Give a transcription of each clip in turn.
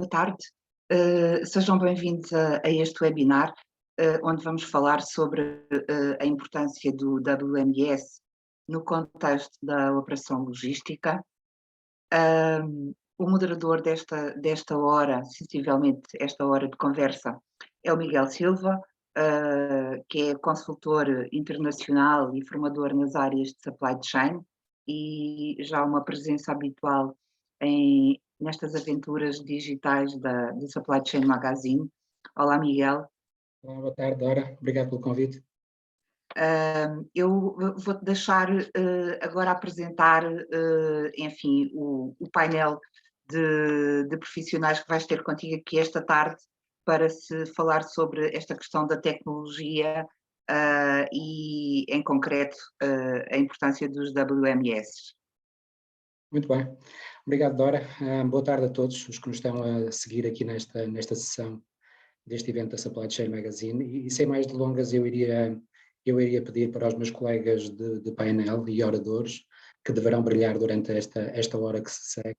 Boa tarde. Sejam bem-vindos a este webinar, onde vamos falar sobre a importância do WMS no contexto da operação logística. O moderador desta hora, sensivelmente esta hora de conversa, é o Miguel Silva, que é consultor internacional e formador nas áreas de supply chain e já uma presença habitual nestas aventuras digitais da Supply Chain Magazine. Olá, Miguel. Olá, boa tarde, Dora. Obrigado pelo convite. Eu vou-te deixar agora apresentar, enfim, o painel de profissionais que vais ter contigo aqui esta tarde para se falar sobre esta questão da tecnologia e, em concreto, a importância dos WMS. Muito bem. Obrigado, Dora. Boa tarde a todos os que nos estão a seguir aqui nesta sessão deste evento da Supply Chain Magazine. E sem mais delongas, eu iria pedir para os meus colegas de painel e oradores, que deverão brilhar durante esta hora que se segue,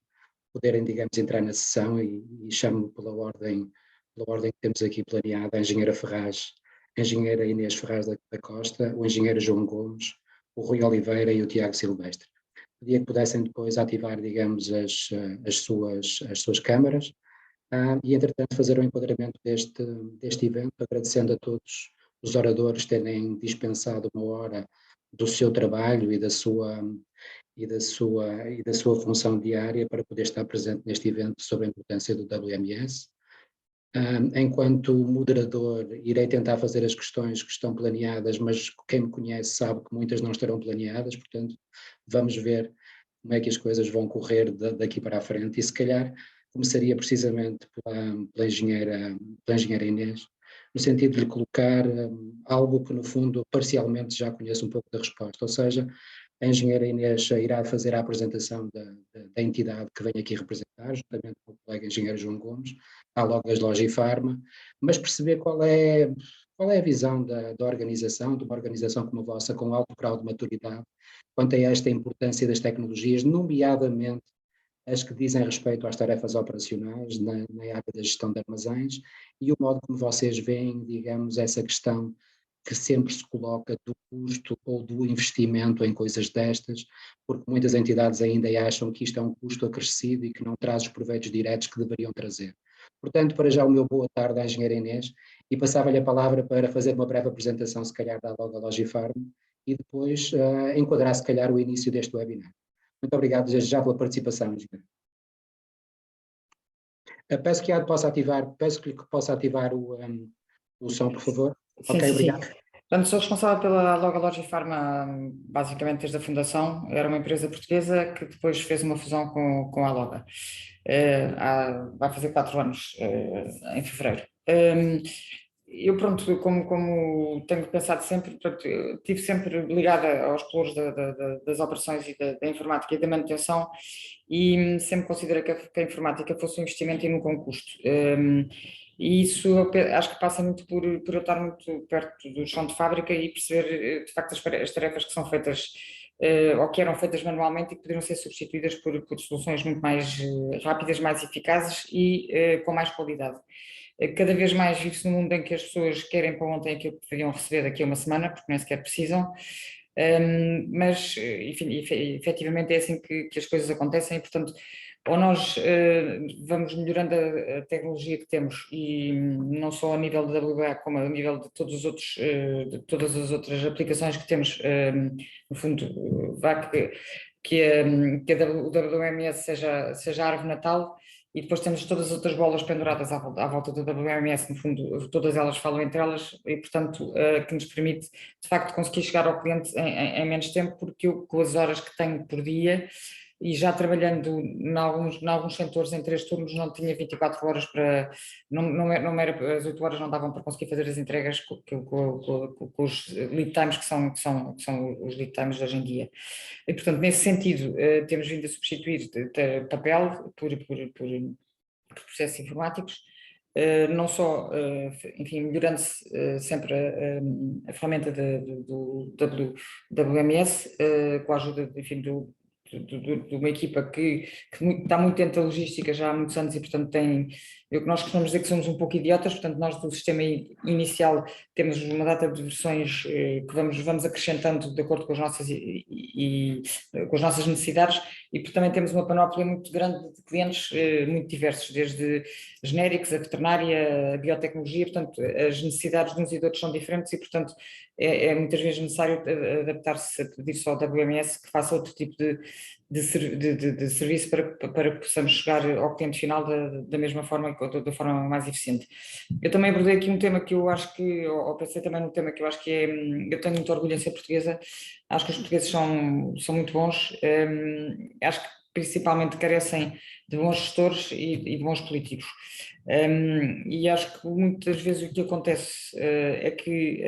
poderem, digamos, entrar na sessão e chamo pela ordem que temos aqui planeada: a engenheira Ferraz, a engenheira Inês Ferraz da Costa, o engenheiro João Gomes, o Rui Oliveira e o Tiago Silvestre. Pedia que pudessem depois ativar, digamos, as suas câmaras e, entretanto, fazer o enquadramento deste evento, agradecendo a todos os oradores terem dispensado uma hora do seu trabalho e da sua função diária para poder estar presente neste evento sobre a importância do WMS. Enquanto moderador, irei tentar fazer as questões que estão planeadas, mas quem me conhece sabe que muitas não estarão planeadas, portanto, vamos ver como é que as coisas vão correr daqui para a frente, e se calhar começaria precisamente pela engenheira Inês, no sentido de lhe colocar algo que, no fundo, parcialmente já conheço um pouco da resposta, ou seja, a engenheira Inês irá fazer a apresentação da entidade que vem aqui representar, juntamente com o colega engenheiro João Gomes, à Logas Logifarma, mas perceber qual é a visão da organização, de uma organização como a vossa, com alto grau de maturidade, quanto a esta importância das tecnologias, nomeadamente as que dizem respeito às tarefas operacionais na área da gestão de armazéns, e o modo como vocês veem, digamos, essa questão que sempre se coloca do custo ou do investimento em coisas destas, porque muitas entidades ainda acham que isto é um custo acrescido e que não traz os proveitos diretos que deveriam trazer. Portanto, para já o meu boa tarde à engenheira Inês, e passava-lhe a palavra para fazer uma breve apresentação, se calhar, da Logifarm, e depois enquadrar, se calhar, o início deste webinar. Muito obrigado desde já pela participação, engenheiro. Peço que possa ativar o som, por favor. Sim, ok, sim, obrigado. sim. Portanto, sou responsável pela Logifarma, basicamente desde a fundação. Era uma empresa portuguesa que depois fez uma fusão com a Loga. Vai fazer 4 anos em fevereiro. Eu, pronto, como tenho pensado sempre, pronto, estive sempre ligada aos colores das operações e da informática e da manutenção, e sempre considerei que a informática fosse um investimento e nunca um custo. E isso acho que passa muito por eu estar muito perto do chão de fábrica e perceber, de facto, as tarefas que são feitas ou que eram feitas manualmente e que poderiam ser substituídas por soluções muito mais rápidas, mais eficazes e com mais qualidade. Cada vez mais vive-se num mundo em que as pessoas querem para ontem aquilo que deveriam receber daqui a uma semana, porque nem sequer precisam, mas enfim, efetivamente é assim que as coisas acontecem, e portanto, ou nós vamos melhorando a tecnologia que temos, e não só a nível da WBA, como a nível de todos os outros, de todas as outras aplicações que temos, no fundo, o WMS seja a árvore natal. E depois temos todas as outras bolas penduradas à volta do WMS, no fundo, todas elas falam entre elas, e portanto que nos permite de facto conseguir chegar ao cliente em menos tempo, porque eu, com as horas que tenho por dia e já trabalhando em alguns setores em 3 turnos, não tinha 24 horas para, não era, as 8 horas não davam para conseguir fazer as entregas com os lead times que são os lead times de hoje em dia. E, portanto, nesse sentido, temos vindo a substituir papel por processos informáticos, não só, enfim, melhorando-se sempre a ferramenta do WMS, com a ajuda, enfim, de uma equipa que está muito dentro da logística já há muitos anos e, portanto, o que nós costumamos dizer que somos um pouco idiotas, portanto, nós do sistema inicial temos uma data de versões que vamos acrescentando de acordo com as nossas, com as nossas necessidades, e também temos uma panóplia muito grande de clientes muito diversos, desde genéricos, a veterinária, a biotecnologia, portanto, as necessidades de uns e de outros são diferentes e, portanto, é muitas vezes necessário adaptar-se a pedir só ao WMS que faça outro tipo de serviço para que possamos chegar ao cliente final da mesma forma e da forma mais eficiente. Eu também abordei aqui um tema que eu acho que, ou pensei também num tema que eu acho que eu tenho muito orgulho em ser portuguesa, acho que os portugueses são muito bons, acho que principalmente carecem de bons gestores e de bons políticos. E acho que muitas vezes o que acontece é que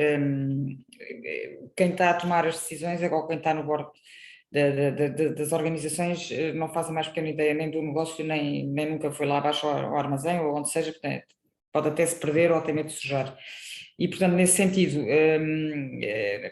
quem está a tomar as decisões é igual quem está no board das organizações, não faz a mais pequena ideia nem do negócio, nem nunca foi lá abaixo ao armazém ou onde seja, pode até se perder ou até medo de sujar. E, portanto, nesse sentido, é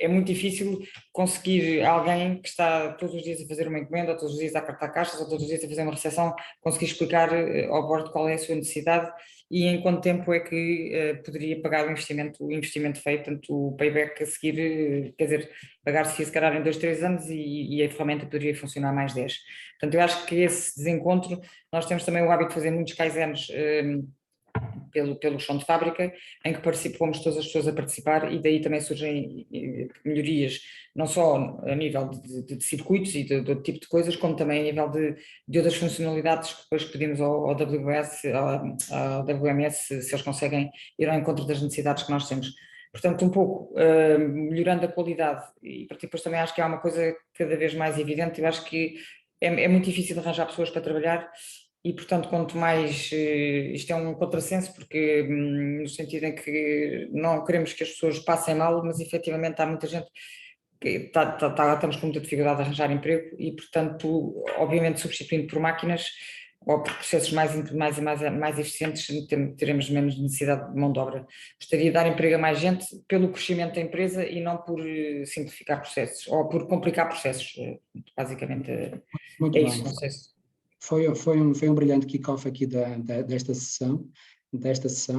muito difícil conseguir alguém que está todos os dias a fazer uma encomenda, ou todos os dias a cartar caixas, ou todos os dias a fazer uma recepção, conseguir explicar ao board qual é a sua necessidade e em quanto tempo é que poderia pagar o investimento feito, portanto, o payback a seguir, quer dizer, pagar-se se calhar em 2, 3 anos e a ferramenta poderia funcionar mais 10. Portanto, eu acho que esse desencontro, nós temos também o hábito de fazer muitos kaizens pelo chão de fábrica, em que participamos todas as pessoas a participar e daí também surgem melhorias, não só a nível de circuitos e de outro tipo de coisas, como também a nível de outras funcionalidades que depois pedimos ao WMS se eles conseguem ir ao encontro das necessidades que nós temos. Portanto, um pouco melhorando a qualidade e depois também acho que há uma coisa cada vez mais evidente, eu acho que é muito difícil arranjar pessoas para trabalhar. E, portanto, quanto mais, isto é um contrassenso, porque no sentido em que não queremos que as pessoas passem mal, mas efetivamente há muita gente que estamos com muita dificuldade de arranjar emprego e, portanto, obviamente substituindo por máquinas ou por processos mais eficientes, teremos menos necessidade de mão de obra. Gostaria de dar emprego a mais gente pelo crescimento da empresa e não por simplificar processos ou por complicar processos. Basicamente Muito é bem. isso, não sei se... Foi um brilhante kick-off aqui desta sessão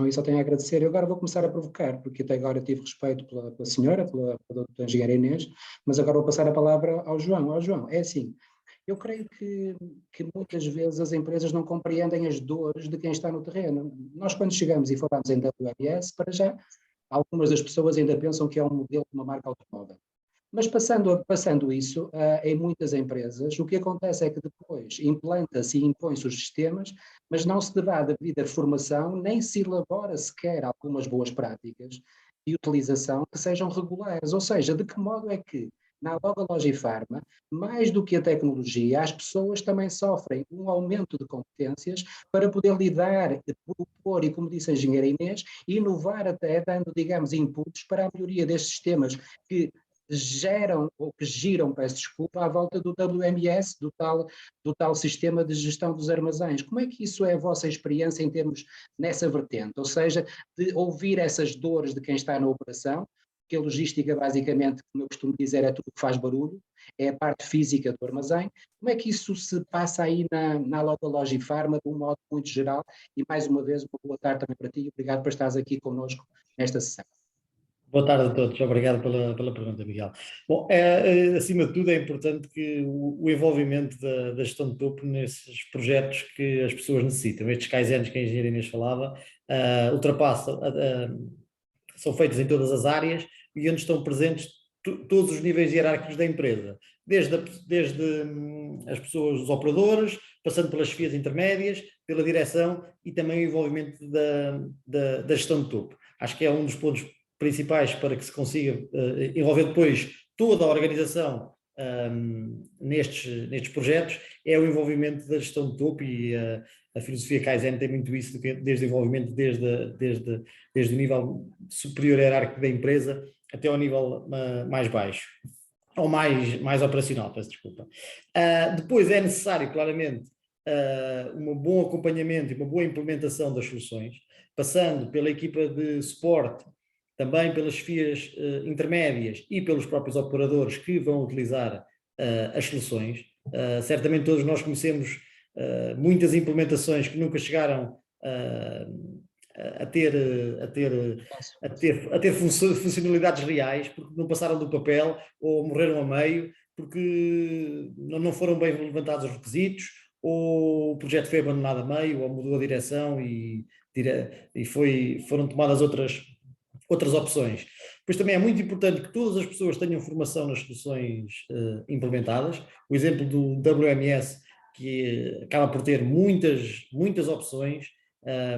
e só tenho a agradecer. Eu agora vou começar a provocar, porque até agora tive respeito pela senhora, pela doutora engenheira Inês, mas agora vou passar a palavra ao João. É assim, eu creio que muitas vezes as empresas não compreendem as dores de quem está no terreno. Nós quando chegamos e falamos em WMS, para já, algumas das pessoas ainda pensam que é um modelo de uma marca automóvel. Mas passando isso, em muitas empresas, o que acontece é que depois implanta-se e impõe-se os sistemas, mas não se dá a devida formação, nem se elabora sequer algumas boas práticas de utilização que sejam regulares. Ou seja, de que modo é que, na Logology Pharma, mais do que a tecnologia, as pessoas também sofrem um aumento de competências para poder lidar, propor e, como disse a engenheira Inês, inovar até dando, digamos, inputs para a melhoria destes sistemas que giram, peço desculpa, à volta do WMS, do tal sistema de gestão dos armazéns. Como é que isso é a vossa experiência em termos nessa vertente? Ou seja, de ouvir essas dores de quem está na operação, que a logística basicamente, como eu costumo dizer, é tudo que faz barulho, é a parte física do armazém. Como é que isso se passa aí na Logology Pharma, de um modo muito geral? E mais uma vez, uma boa tarde também para ti e obrigado por estares aqui connosco nesta sessão. Boa tarde a todos, obrigado pela pergunta, Miguel. Bom, acima de tudo é importante que o envolvimento da gestão de topo nesses projetos que as pessoas necessitam. Estes kaizens que a engenharia Inês falava, ultrapassam, são feitos em todas as áreas e onde estão presentes todos os níveis hierárquicos da empresa, desde as pessoas, os operadores, passando pelas chefias intermédias, pela direção e também o envolvimento da gestão de topo. Acho que é um dos pontos principais para que se consiga envolver depois toda a organização nestes projetos, é o envolvimento da gestão de topo e a filosofia Kaizen tem muito isso, desde o envolvimento desde o nível superior hierárquico da empresa até ao nível mais baixo, ou mais operacional, peço desculpa. Depois é necessário, claramente, um bom acompanhamento e uma boa implementação das soluções, passando pela equipa de suporte, também pelas chefias intermédias e pelos próprios operadores que vão utilizar as soluções. Certamente todos nós conhecemos muitas implementações que nunca chegaram a ter funcionalidades reais, porque não passaram do papel ou morreram a meio, porque não foram bem levantados os requisitos, ou o projeto foi abandonado a meio, ou mudou a direção e foram tomadas outras opções. Pois também é muito importante que todas as pessoas tenham formação nas soluções implementadas. O exemplo do WMS, que acaba por ter muitas opções,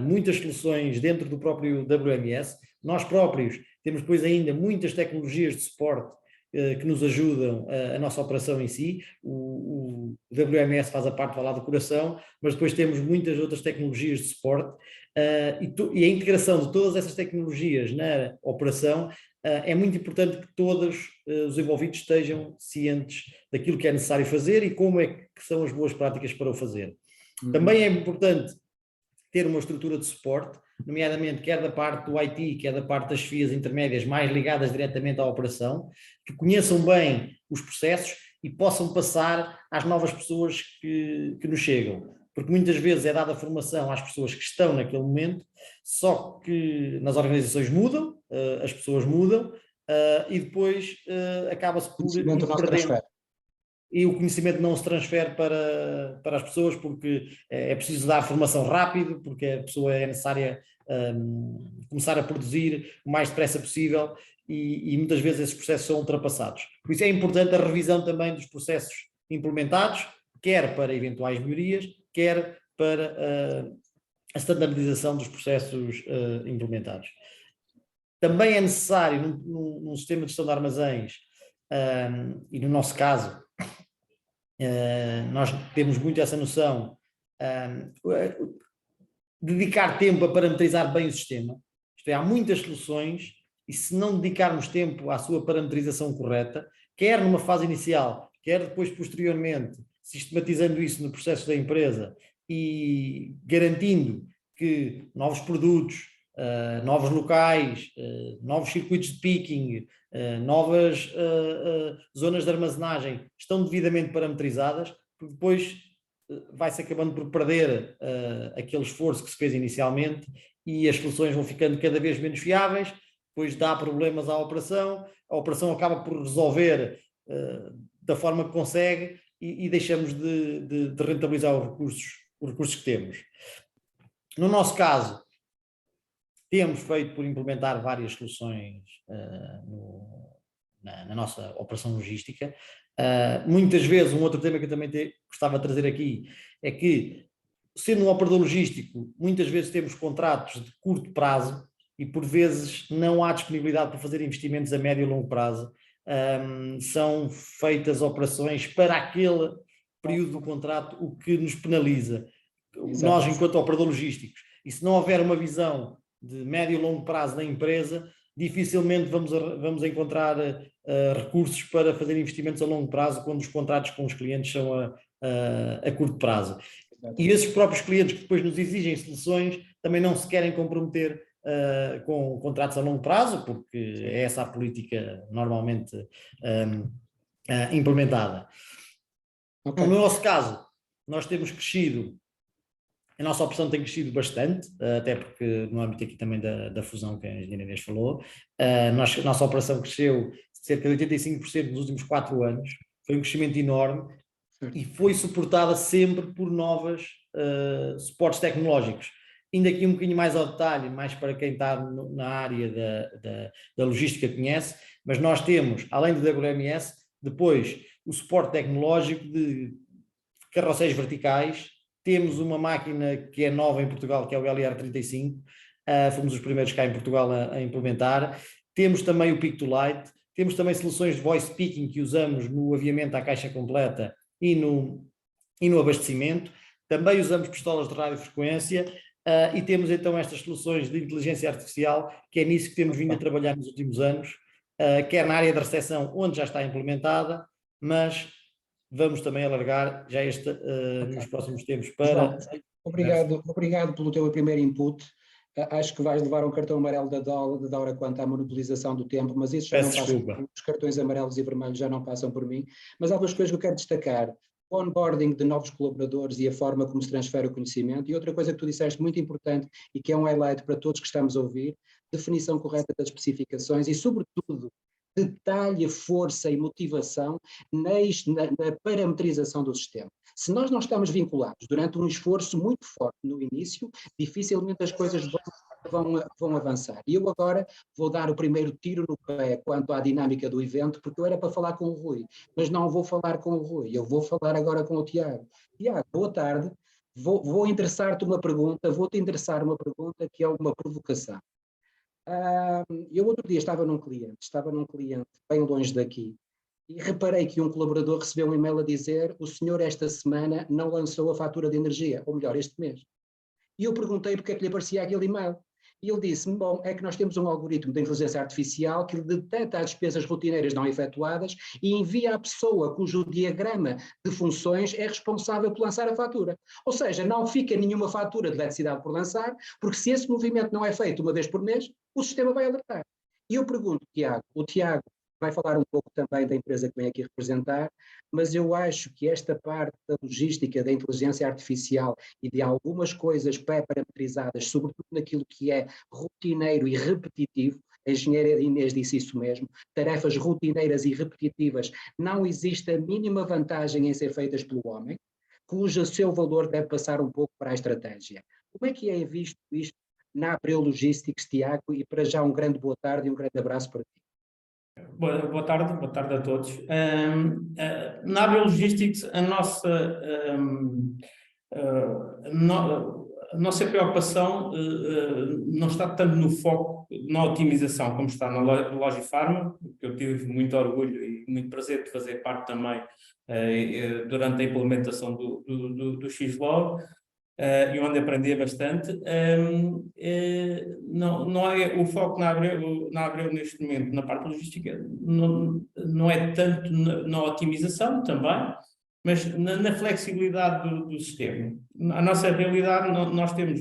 muitas soluções dentro do próprio WMS. Nós próprios temos depois ainda muitas tecnologias de suporte que nos ajudam a nossa operação em si. O WMS faz a parte lá do coração, mas depois temos muitas outras tecnologias de suporte e a integração de todas essas tecnologias na operação é muito importante que todos os envolvidos estejam cientes daquilo que é necessário fazer e como é que são as boas práticas para o fazer. Também é importante ter uma estrutura de suporte, nomeadamente quer da parte do IT, quer da parte das FIAs intermédias mais ligadas diretamente à operação, que conheçam bem os processos e possam passar às novas pessoas que nos chegam. Porque muitas vezes é dada formação às pessoas que estão naquele momento, só que nas organizações mudam, as pessoas mudam, e depois acaba-se por perder. E o conhecimento não se transfere para as pessoas, porque é preciso dar formação rápido, porque a pessoa é necessária começar a produzir o mais depressa possível e muitas vezes esses processos são ultrapassados. Por isso é importante a revisão também dos processos implementados, quer para eventuais melhorias, quer para a standardização dos processos implementados. Também é necessário, num sistema de gestão de armazéns, e no nosso caso, nós temos muito essa noção, dedicar tempo a parametrizar bem o sistema. Isto é, há muitas soluções e se não dedicarmos tempo à sua parametrização correta, quer numa fase inicial, quer depois posteriormente, sistematizando isso no processo da empresa e garantindo que novos produtos, novos locais, novos circuitos de picking, novas zonas de armazenagem estão devidamente parametrizadas, porque depois vai-se acabando por perder aquele esforço que se fez inicialmente e as soluções vão ficando cada vez menos fiáveis, depois dá problemas à operação, a operação acaba por resolver da forma que consegue e deixamos de rentabilizar os recursos que temos. No nosso caso, temos feito por implementar várias soluções na nossa operação logística. Muitas vezes, um outro tema que eu também gostava de trazer aqui é que, sendo um operador logístico, muitas vezes temos contratos de curto prazo e por vezes não há disponibilidade para fazer investimentos a médio e longo prazo. São feitas operações para aquele período do contrato, o que nos penaliza. Exato. Nós, enquanto operador logísticos, e se não houver uma visão de médio e longo prazo na empresa, dificilmente vamos encontrar recursos para fazer investimentos a longo prazo quando os contratos com os clientes são a curto prazo. Exato. E esses próprios clientes que depois nos exigem soluções também não se querem comprometer com contratos a longo prazo, porque é essa a política normalmente implementada. Okay. No nosso caso, nós temos crescido, a nossa operação tem crescido bastante, até porque no âmbito aqui também da fusão que a engenheira Inês falou, a nossa operação cresceu cerca de 85% nos últimos 4 anos, foi um crescimento enorme e foi suportada sempre por novos suportes tecnológicos. Indo aqui um bocadinho mais ao detalhe, mais para quem está na área da logística conhece, mas nós temos, além do WMS, depois o suporte tecnológico de carrosséis verticais. Temos uma máquina que é nova em Portugal, que é o LR35, fomos os primeiros cá em Portugal a implementar. Temos também o Pick-to-Light, temos também soluções de voice picking que usamos no aviamento à caixa completa e no abastecimento. Também usamos pistolas de radiofrequência e temos então estas soluções de inteligência artificial, que é nisso que temos vindo a trabalhar nos últimos anos, quer na área da recepção, onde já está implementada, mas vamos também alargar já nos próximos tempos para... Obrigado pelo teu primeiro input. Acho que vais levar um cartão amarelo da Dora quanto à monopolização do tempo, mas isso já não passa, os cartões amarelos e vermelhos já não passam por mim. Mas há duas coisas que eu quero destacar. o onboarding de novos colaboradores e a forma como se transfere o conhecimento. E outra coisa que tu disseste muito importante e que é um highlight para todos que estamos a ouvir, definição correta das especificações e, sobretudo, detalhe, força e motivação na parametrização do sistema. Se nós não estamos vinculados durante um esforço muito forte no início, dificilmente as coisas vão avançar. E eu agora vou dar o primeiro tiro no pé quanto à dinâmica do evento, porque eu era para falar com o Rui, mas não vou falar com o Rui, eu vou falar agora com o Tiago. Tiago, boa tarde, vou interessar-te uma pergunta, vou-te interessar uma pergunta que é uma provocação. Eu outro dia estava num cliente bem longe daqui, e reparei que um colaborador recebeu um e-mail a dizer: o senhor esta semana não lançou a fatura de energia, ou melhor, este mês. E eu perguntei porque é que lhe aparecia aquele e-mail. E ele disse-me: bom, é que nós temos um algoritmo de inteligência artificial que detecta as despesas rotineiras não efetuadas e envia à pessoa cujo diagrama de funções é responsável por lançar a fatura. Ou seja, não fica nenhuma fatura de eletricidade por lançar, porque se esse movimento não é feito uma vez por mês, o sistema vai alertar. E eu pergunto, Tiago, o Tiago vai falar um pouco também da empresa que vem aqui representar, mas eu acho que esta parte da logística, da inteligência artificial e de algumas coisas pré-parametrizadas, sobretudo naquilo que é rotineiro e repetitivo, a engenheira Inês disse isso mesmo, tarefas rotineiras e repetitivas, não existe a mínima vantagem em ser feitas pelo homem, cujo seu valor deve passar um pouco para a estratégia. Como é que é visto isto na Abreu Logistics, Tiago? E para já um grande boa tarde e um grande abraço para ti. Boa tarde a todos. Na Abreu Logistics, a nossa preocupação não está tanto no foco na otimização como está na Logifarma, que eu tive muito orgulho e muito prazer de fazer parte também durante a implementação do XLog. E onde aprendi bastante, não é o foco na Abreu neste momento, na parte logística, não é tanto na otimização também, mas na flexibilidade do sistema. A nossa realidade, nós temos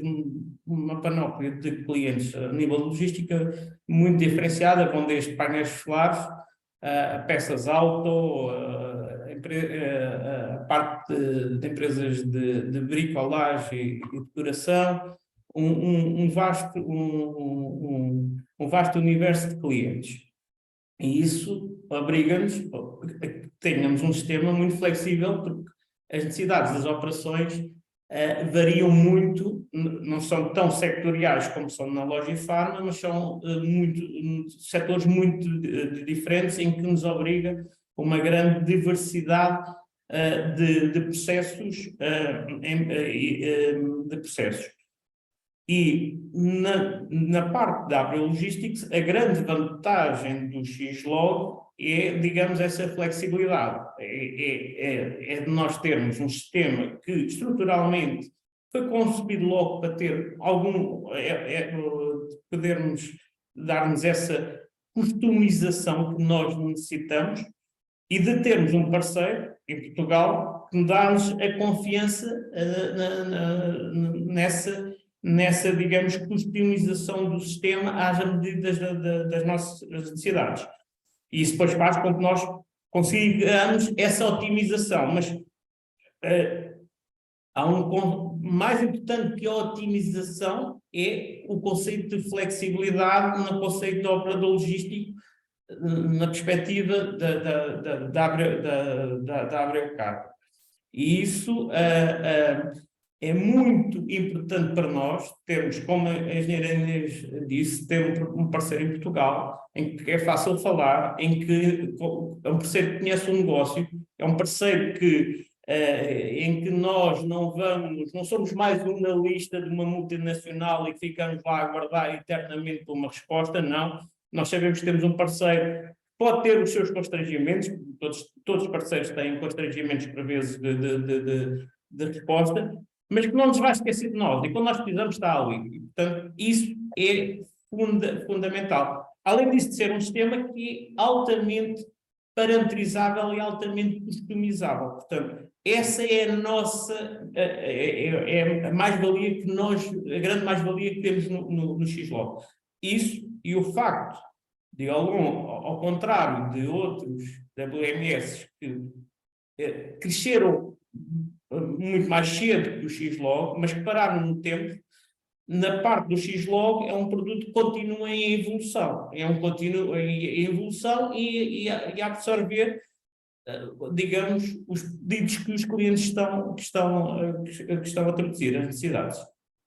uma panóplia de clientes a nível de logística muito diferenciada, vão desde painéis solares, peças auto, a parte de empresas de bricolagem e decoração, um vasto universo de clientes. E isso obriga-nos a que tenhamos um sistema muito flexível, porque as necessidades das operações variam muito, não são tão sectoriais como são na Logifarma, mas são setores muito diferentes, em que nos obriga a uma grande diversidade de processos, E na parte da Abreu Logistics, a grande vantagem do XLog é, digamos, essa flexibilidade. É de nós termos um sistema que estruturalmente foi concebido logo para ter podermos dar-nos essa customização que nós necessitamos e de termos um parceiro em Portugal que dá-nos a confiança nessa, digamos, customização do sistema às medidas das nossas necessidades. E isso depois faz com que nós consigamos essa otimização, mas mais importante que a otimização é o conceito de flexibilidade no conceito de operador logístico, na perspectiva da Abreu Cargo. E isso é muito importante para nós termos, como a engenheira Inês disse, ter um parceiro em Portugal, em que é fácil falar, em que é um parceiro que conhece o negócio, é um parceiro em que nós não somos mais uma lista de uma multinacional e ficamos lá a aguardar eternamente por uma resposta, não. Nós sabemos que temos um parceiro que pode ter os seus constrangimentos, todos os parceiros têm constrangimentos por vezes de resposta, mas que não nos vai esquecer de nós, e quando nós precisamos está ali. E, portanto, isso é fundamental. Além disso de ser um sistema que é altamente parametrizável e altamente customizável. Portanto, essa é a nossa, a mais-valia que nós, a grande mais-valia que temos no XLog. Isso e o facto de, ao contrário de outros WMS que cresceram muito mais cedo que o Xlog, mas que pararam no tempo. Na parte do Xlog é um produto que continua em evolução, é um contínuo em evolução e a absorver, digamos, os pedidos que os clientes estão a traduzir, as necessidades.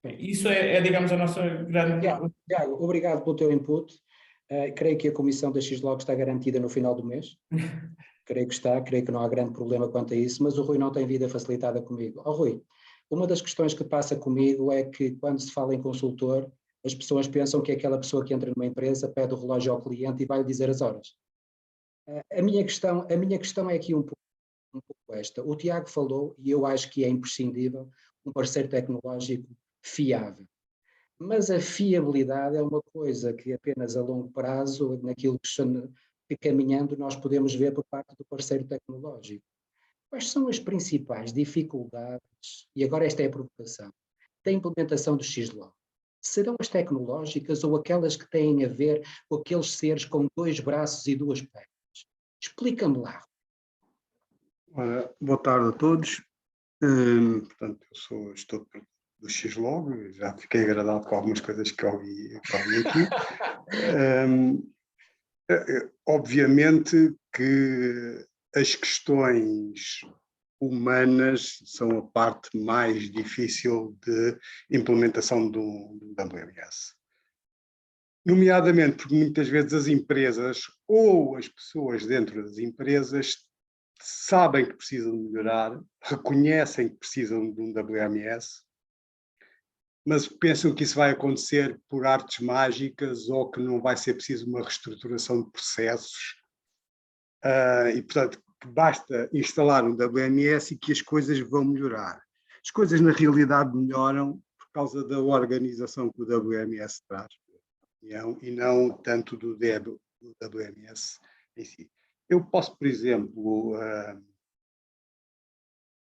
Isso digamos, a nossa grande... Tiago, obrigado pelo teu input. Creio que a comissão da Xlog está garantida no final do mês. Creio que não há grande problema quanto a isso, mas o Rui não tem vida facilitada comigo. Rui, uma das questões que passa comigo é que quando se fala em consultor, as pessoas pensam que é aquela pessoa que entra numa empresa, pede o relógio ao cliente e vai lhe dizer as horas. A minha questão é aqui um pouco esta. O Tiago falou, e eu acho que é imprescindível, um parceiro tecnológico fiável. Mas a fiabilidade é uma coisa que apenas a longo prazo, naquilo que caminhando, nós podemos ver por parte do parceiro tecnológico. Quais são as principais dificuldades, e agora esta é a provocação, da implementação do Xlog? Serão as tecnológicas ou aquelas que têm a ver com aqueles seres com 2 braços e 2 pernas? Explica-me lá. Boa tarde a todos. Portanto, eu sou gestor do Xlog, já fiquei agradado com algumas coisas que ouvi aqui. Obviamente que as questões humanas são a parte mais difícil de implementação do WMS. Nomeadamente porque muitas vezes as empresas ou as pessoas dentro das empresas sabem que precisam de melhorar, reconhecem que precisam de um WMS, mas pensam que isso vai acontecer por artes mágicas ou que não vai ser preciso uma reestruturação de processos. E, portanto, que basta instalar um WMS e que as coisas vão melhorar. As coisas, na realidade, melhoram por causa da organização que o WMS traz, e não tanto do WMS em si. Eu posso, por exemplo,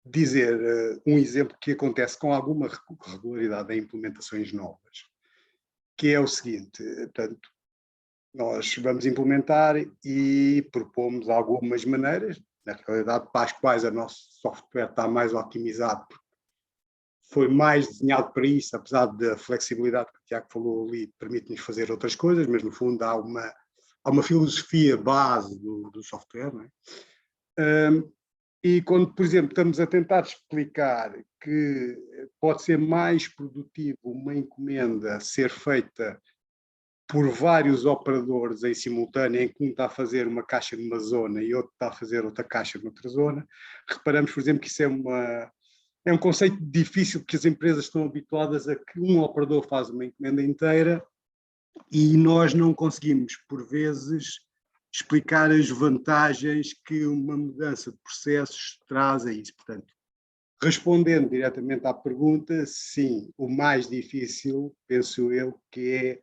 dizer um exemplo que acontece com alguma regularidade em implementações novas, que é o seguinte: portanto, nós vamos implementar e propomos algumas maneiras, na realidade, para as quais o nosso software está mais otimizado, porque foi mais desenhado para isso, apesar da flexibilidade que o Tiago falou ali, permite-nos fazer outras coisas, mas no fundo há uma filosofia base do software, não é? E quando, por exemplo, estamos a tentar explicar que pode ser mais produtivo uma encomenda ser feita por vários operadores em simultâneo, em que um está a fazer uma caixa numa zona e outro está a fazer outra caixa noutra zona, reparamos, por exemplo, que isso é um conceito difícil, porque as empresas estão habituadas a que um operador faz uma encomenda inteira e nós não conseguimos, por vezes, explicar as vantagens que uma mudança de processos traz a isso. Portanto, respondendo diretamente à pergunta, sim, o mais difícil, penso eu, que é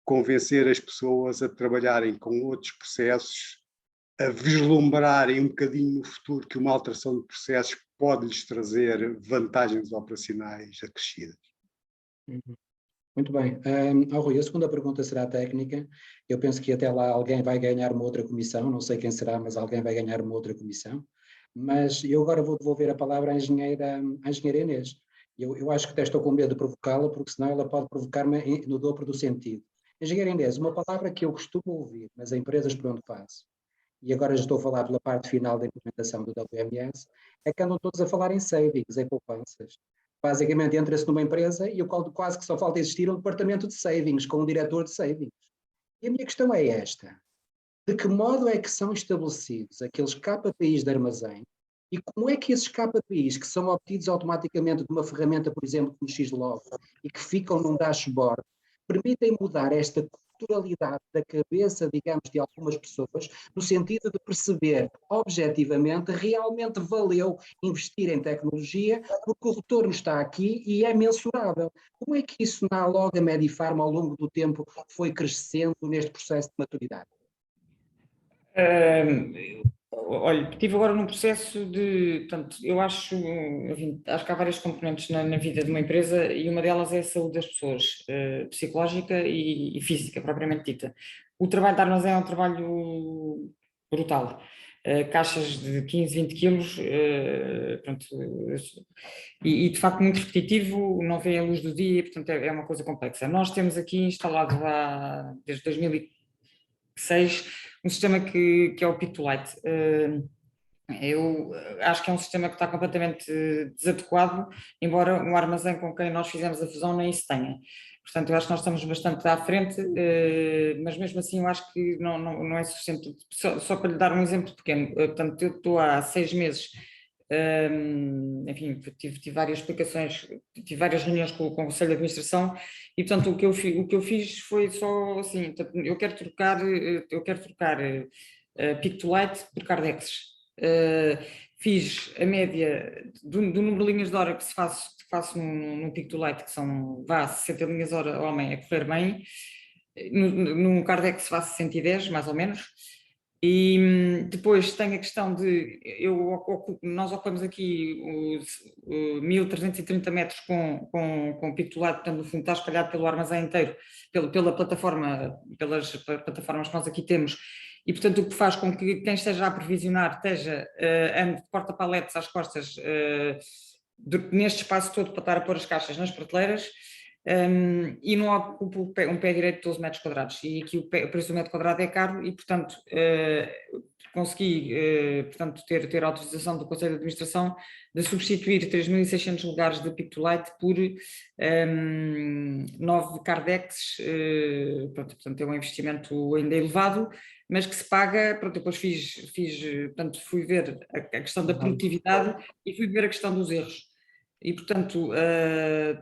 convencer as pessoas a trabalharem com outros processos, a vislumbrarem um bocadinho no futuro que uma alteração de processos pode lhes trazer vantagens operacionais acrescidas. Muito bem. Rui, a segunda pergunta será técnica. Eu penso que até lá alguém vai ganhar uma outra comissão, não sei quem será, mas alguém vai ganhar uma outra comissão. Mas eu agora vou devolver a palavra à engenheira Inês. Eu acho que até estou com medo de provocá-la, porque senão ela pode provocar-me no dobro do sentido. Engenheira Inês, uma palavra que eu costumo ouvir nas empresas por onde passo, e agora já estou a falar pela parte final da implementação do WMS, é que andam todos a falar em savings, em poupanças. Basicamente entra-se numa empresa e quase que só falta existir um departamento de savings, com um diretor de savings. E a minha questão é esta: de que modo é que são estabelecidos aqueles KPIs de armazém e como é que esses KPIs, que são obtidos automaticamente de uma ferramenta, por exemplo, como Xlog, e que ficam num dashboard, permitem mudar esta culturalidade da cabeça, digamos, de algumas pessoas, no sentido de perceber objetivamente realmente valeu investir em tecnologia, porque o retorno está aqui e é mensurável. Como é que isso na Alloga Medifarma ao longo do tempo foi crescendo neste processo de maturidade? Olha, estive agora num processo de, portanto, eu acho, enfim, acho que há várias componentes na vida de uma empresa e uma delas é a saúde das pessoas, psicológica e física, propriamente dita. O trabalho de armazém é um trabalho brutal. caixas de 15, 20 quilos, pronto, e de facto muito repetitivo, não vê a luz do dia, portanto é uma coisa complexa. Nós temos aqui instalado desde 2006 um sistema que é o Pick-to-Light. Eu acho que é um sistema que está completamente desadequado, embora o armazém com quem nós fizemos a fusão nem isso tenha. Portanto, eu acho que nós estamos bastante à frente, mas mesmo assim eu acho que não é suficiente. Só para lhe dar um exemplo pequeno, portanto, eu estou há 6 meses, enfim, tive várias explicações, tive várias reuniões com o Conselho de Administração e, portanto, o que eu fiz foi só assim, portanto, eu quero trocar Pick-to-Light por Cardexes. Fiz a média do número de linhas de hora que faço num Pick-to-Light, que são 60 linhas de hora homem a correr bem, num Cardex faço 110 mais ou menos, e depois tem a questão de, nós ocupamos aqui os 1330 metros com Pick-to-Light, portanto no fundo está espalhado pelo armazém inteiro, pelas plataformas que nós aqui temos. E, portanto, o que faz com que quem esteja a aprovisionar esteja ande de porta-paletes às costas neste espaço todo para estar a pôr as caixas nas prateleiras e não ocupa um pé direito de 12 metros quadrados. E aqui o preço do metro quadrado é caro e, portanto, consegui portanto, ter autorização do Conselho de Administração de substituir 3.600 lugares de Pick-to-Light por 9 Cardexes, portanto é um investimento ainda elevado, mas que se paga, pronto, depois portanto fui ver a questão da produtividade e fui ver a questão dos erros. E, portanto,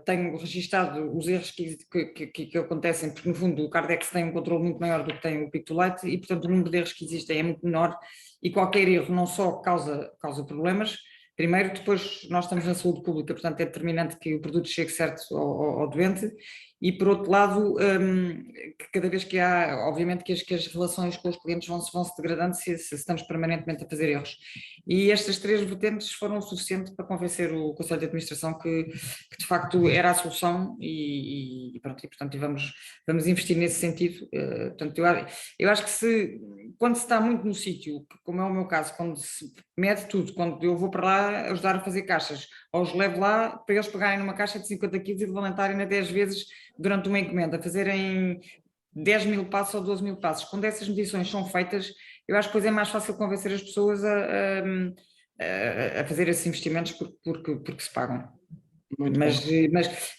tenho registado os erros que acontecem, porque, no fundo, o Cardex tem um controle muito maior do que tem o Pick-to-Light e, portanto, o número de erros que existem é muito menor e qualquer erro não só causa problemas, primeiro, depois nós estamos na saúde pública, portanto, é determinante que o produto chegue certo ao doente e, por outro lado, cada vez que há, obviamente, que as relações com os clientes vão se degradando se estamos permanentemente a fazer erros. E estas 3 vertentes foram o suficiente para convencer o Conselho de Administração que de facto era a solução e pronto, e portanto vamos investir nesse sentido. Portanto, eu acho que quando se está muito no sítio, como é o meu caso, quando se mede tudo, quando eu vou para lá ajudar a fazer caixas, ou os levo lá para eles pegarem numa caixa de 50 quilos e levantarem 10 vezes durante uma encomenda, fazerem 10.000 passos ou 12.000 passos. Quando essas medições são feitas, eu acho que depois é mais fácil convencer as pessoas a fazer esses investimentos porque se pagam.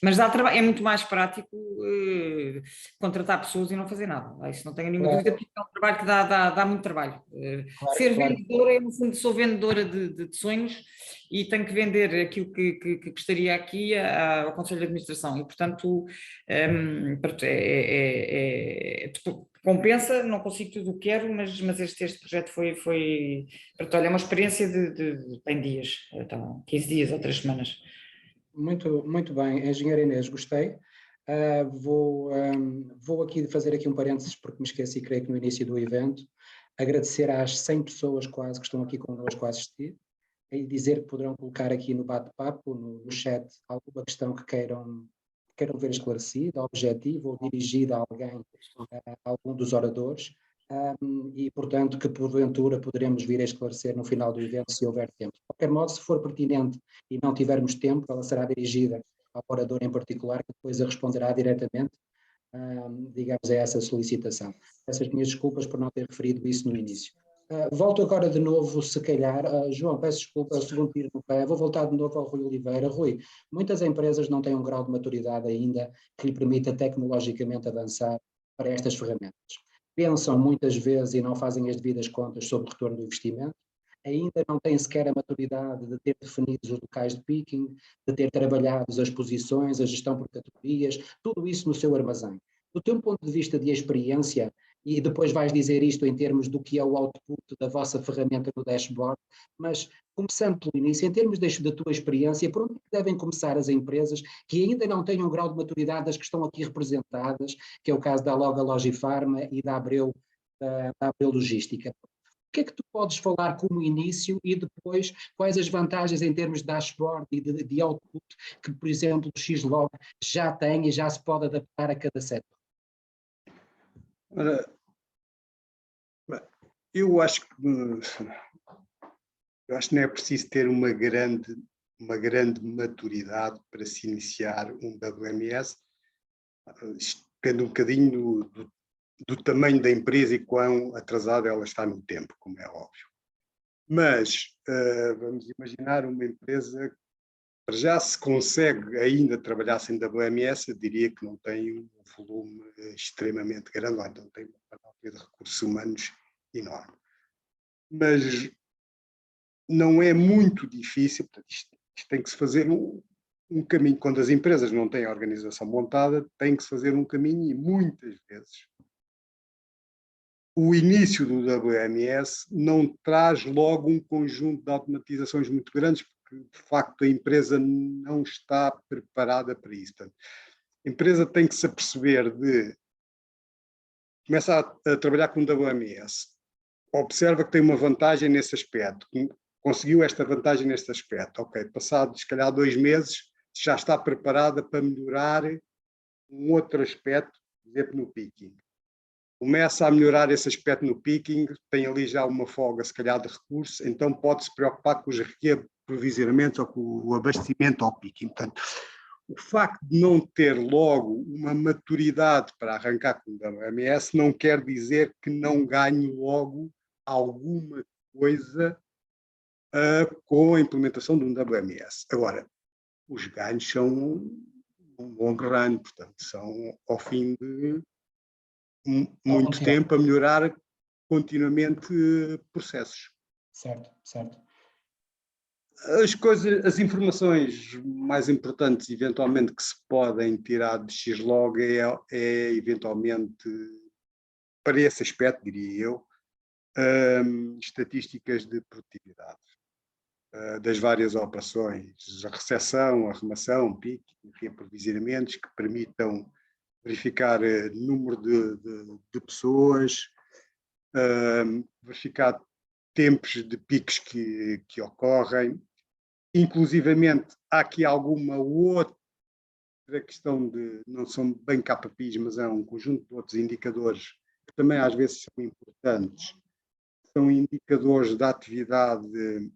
Mas dá trabalho, é muito mais prático contratar pessoas e não fazer nada. Isso não tenho nenhuma dúvida, porque é um trabalho que dá muito trabalho. Vendedora, eu no fundo sou vendedora de sonhos e tenho que vender aquilo que gostaria aqui ao Conselho de Administração e, portanto, compensa, não consigo tudo o que quero, mas este projeto foi olha, é uma experiência em dias, então, 15 dias ou 3 semanas. Muito bem, engenheira Inês, gostei. Vou fazer aqui um parênteses porque me esqueci, creio que no início do evento, agradecer às 100 pessoas quase que estão aqui connosco a assistir e dizer que poderão colocar aqui no bate-papo, no chat, alguma questão que queiram ver esclarecida, objetiva ou dirigida a alguém, a algum dos oradores, e, portanto, que porventura poderemos vir a esclarecer no final do evento, se houver tempo. De qualquer modo, se for pertinente e não tivermos tempo, ela será dirigida ao orador em particular, que depois a responderá diretamente, digamos, a essa solicitação. Peço as minhas desculpas por não ter referido isso no início. Volto agora de novo, se calhar, João, peço desculpa, o segundo tiro no pé, vou voltar de novo ao Rui Oliveira. Rui, muitas empresas não têm um grau de maturidade ainda que lhe permita tecnologicamente avançar para estas ferramentas. Pensam muitas vezes e não fazem as devidas contas sobre o retorno do investimento, ainda não têm sequer a maturidade de ter definidos os locais de picking, de ter trabalhado as posições, a gestão por categorias, tudo isso no seu armazém. Do teu ponto de vista de experiência, e depois vais dizer isto em termos do que é o output da vossa ferramenta no dashboard, mas começando pelo início, em termos da tua experiência, por onde devem começar as empresas que ainda não têm um grau de maturidade das que estão aqui representadas, que é o caso da Loga Logifarma e da Abreu Logística? O que é que tu podes falar como início e depois quais as vantagens em termos de dashboard e de output que, por exemplo, o Xlog já tem e já se pode adaptar a cada setor? Eu acho que eu acho que não é preciso ter uma grande maturidade para se iniciar um WMS. Isto depende um bocadinho do tamanho da empresa e quão atrasada ela está no tempo, como é óbvio. Mas vamos imaginar uma empresa que já se consegue ainda trabalhar sem WMS, eu diria que não tem um volume extremamente grande, ou então tem uma panóplia de recursos humanos enorme. Mas não é muito difícil, portanto, isto tem que se fazer um caminho. Quando as empresas não têm a organização montada, tem que se fazer um caminho e muitas vezes o início do WMS não traz logo um conjunto de automatizações muito grandes, porque de facto a empresa não está preparada para isso. Portanto, a empresa tem que se aperceber de começar a trabalhar com WMS, observa que tem uma vantagem nesse aspecto, conseguiu esta vantagem neste aspecto, ok, passado se calhar 2 meses já está preparada para melhorar um outro aspecto, por exemplo no picking. Começa a melhorar esse aspecto no picking, tem ali já uma folga se calhar de recursos, então pode-se preocupar com os reaprovisionamentos ou com o abastecimento ao picking. Portanto, o facto de não ter logo uma maturidade para arrancar com o WMS não quer dizer que não ganhe logo alguma coisa com a implementação de um WMS. Agora, os ganhos são um long run, portanto, são ao fim de muito tempo a melhorar continuamente processos. Certo, certo. As informações mais importantes, eventualmente, que se podem tirar de Xlog é eventualmente, para esse aspecto, diria eu, estatísticas de produtividade das várias operações, a recepção, a arrumação, pique, reaprovisionamentos que permitam verificar número de pessoas, verificar tempos de picos que ocorrem. Inclusivamente, há aqui alguma outra questão não são bem KPIs, mas é um conjunto de outros indicadores que também às vezes são importantes. São indicadores da atividade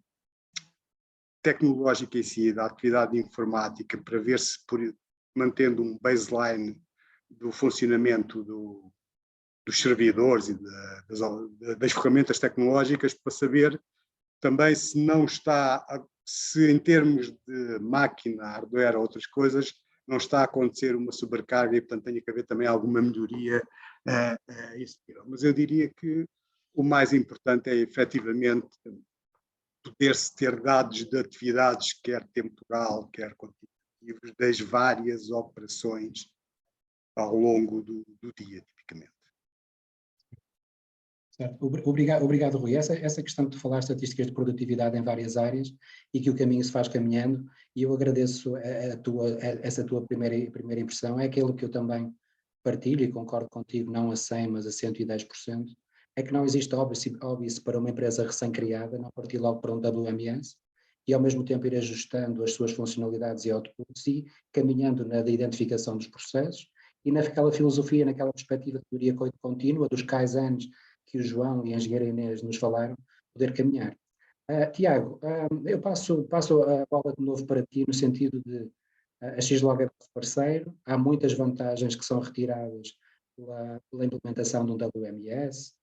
tecnológica em si, da atividade informática, para ver se, mantendo um baseline do funcionamento dos servidores e das ferramentas tecnológicas, para saber também se não está, se em termos de máquina, hardware ou outras coisas, não está a acontecer uma sobrecarga e, portanto, tem que haver também alguma melhoria a esse nível. Mas eu diria que o mais importante é, efetivamente, poder-se ter dados de atividades, quer temporal, quer quantitativos, das várias operações ao longo do dia, tipicamente. Certo. Obrigado, Rui. Essa questão que tu falaste, estatísticas de produtividade em várias áreas e que o caminho se faz caminhando, e eu agradeço essa tua primeira impressão, é aquilo que eu também partilho e concordo contigo, não a 100%, mas a 110%, é que não existe óbvio para uma empresa recém-criada não partir logo para um WMS e ao mesmo tempo ir ajustando as suas funcionalidades e outputs e caminhando na identificação dos processos e naquela filosofia, naquela perspectiva de teoria contínua, dos Kaizens que o João e a engenheira Inês nos falaram, poder caminhar. Tiago, eu passo a bola de novo para ti no sentido de a Xlog é nosso parceiro, há muitas vantagens que são retiradas pela implementação de um WMS,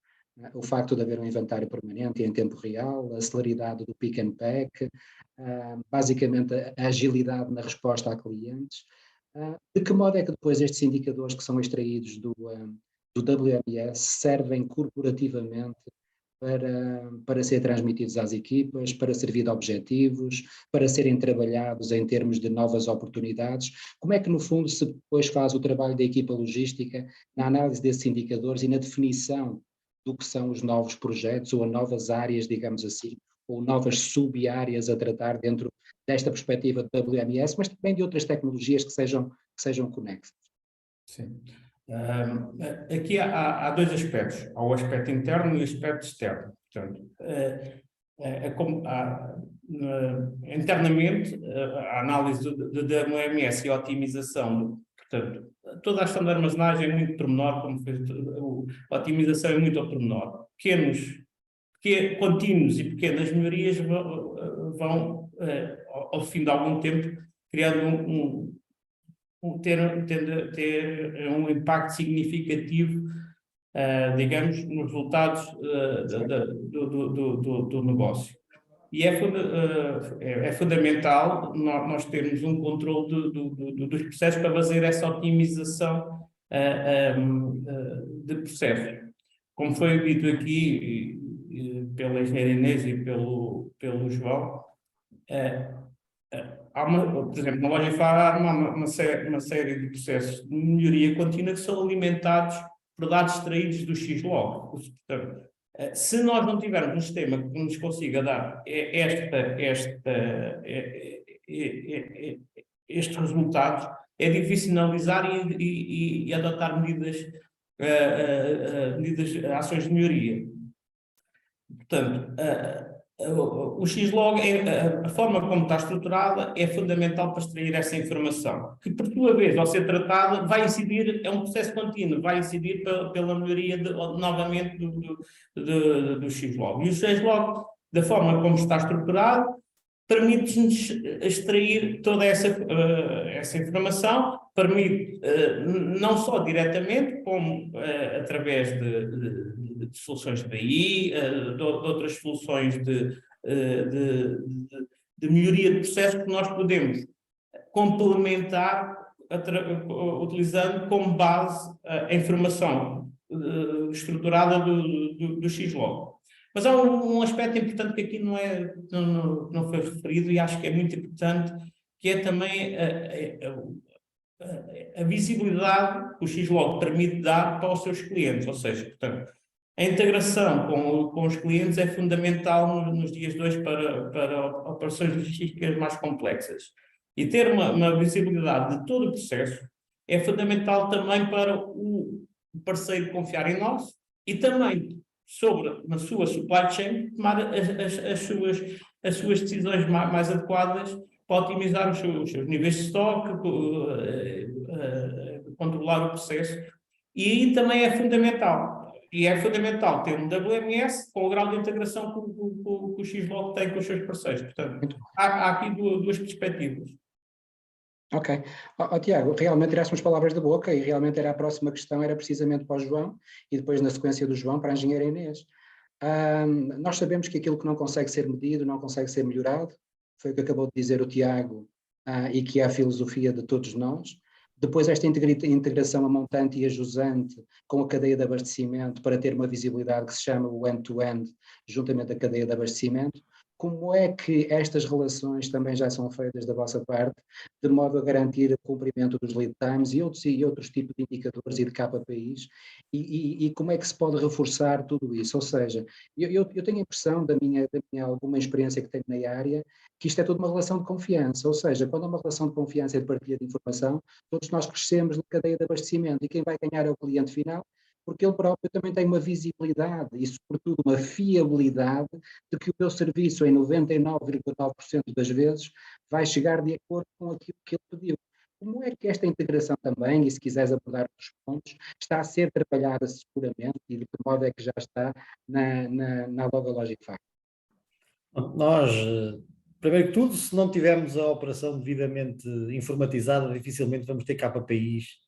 o facto de haver um inventário permanente e em tempo real, a celeridade do pick and pack, basicamente a agilidade na resposta a clientes. De que modo é que depois estes indicadores que são extraídos do WMS servem corporativamente para ser transmitidos às equipas, para servir de objetivos, para serem trabalhados em termos de novas oportunidades? Como é que, no fundo, se depois faz o trabalho da equipa logística na análise desses indicadores e na definição do que são os novos projetos ou novas áreas, digamos assim, ou novas sub-áreas a tratar dentro desta perspectiva do WMS, mas também de outras tecnologias que sejam conexas? Sim. Aqui há dois aspectos, há o aspecto interno e o aspecto externo. Portanto, internamente, a análise do WMS e a otimização, portanto, toda a questão da armazenagem é muito pormenor, como fez, a otimização é muito ao pormenor. Pequenos contínuos e pequenas melhorias vão ao fim de algum tempo, criando ter um impacto significativo, digamos, nos resultados do negócio. E é fundamental nós termos um controle dos processos para fazer essa otimização de processos. Como foi dito aqui pela engenheira Inês e pelo João, por exemplo, na loja Farma há uma série de processos de melhoria contínua que são alimentados por dados extraídos do Xlog. Portanto, se nós não tivermos um sistema que nos consiga dar estes resultados, é difícil analisar e adotar ações de melhoria. Portanto, o Xlog, a forma como está estruturada, é fundamental para extrair essa informação, que por sua vez, ao ser tratada, vai incidir, é um processo contínuo, vai incidir pela melhoria novamente do Xlog. E o Xlog, da forma como está estruturado, permite-nos extrair toda essa informação, permite não só diretamente, como através de soluções de BI, de outras soluções de melhoria de processo que nós podemos complementar utilizando como base a informação estruturada do Xlog. Mas há um aspecto importante que aqui não foi referido e acho que é muito importante, que é também a visibilidade que o Xlog permite dar para os seus clientes, ou seja, portanto, a integração com os clientes é fundamental nos dias de hoje para operações logísticas mais complexas. E ter uma visibilidade de todo o processo é fundamental também para o parceiro confiar em nós e também na sua supply chain, tomar as suas decisões mais adequadas para otimizar os seus níveis de estoque, controlar o processo. E aí também é fundamental. E é fundamental ter um WMS com o grau de integração que o Xlog tem com os seus parceiros. Portanto, há aqui duas perspectivas. Ok. Tiago, realmente tiraste-me as palavras da boca e realmente era a próxima questão, era precisamente para o João e depois na sequência do João para a engenheira Inês. Nós sabemos que aquilo que não consegue ser medido, não consegue ser melhorado, foi o que acabou de dizer o Tiago e que é a filosofia de todos nós. Depois esta integração a montante e a jusante com a cadeia de abastecimento para ter uma visibilidade que se chama o end-to-end, juntamente à cadeia de abastecimento. Como é que estas relações também já são feitas da vossa parte, de modo a garantir o cumprimento dos lead times e outros tipos de indicadores e de KPIs, e como é que se pode reforçar tudo isso? Ou seja, eu tenho a impressão da minha alguma experiência que tenho na área, que isto é tudo uma relação de confiança, ou seja, quando há uma relação de confiança e de partilha de informação, todos nós crescemos na cadeia de abastecimento e quem vai ganhar é o cliente final, porque ele próprio também tem uma visibilidade e, sobretudo, uma fiabilidade de que o meu serviço, em 99,9% das vezes, vai chegar de acordo com aquilo que ele pediu. Como é que esta integração também, e se quiseres abordar outros pontos, está a ser trabalhada seguramente e de que modo é que já está na Logologic Farm? Nós, primeiro que tudo, se não tivermos a operação devidamente informatizada, dificilmente vamos ter KPIs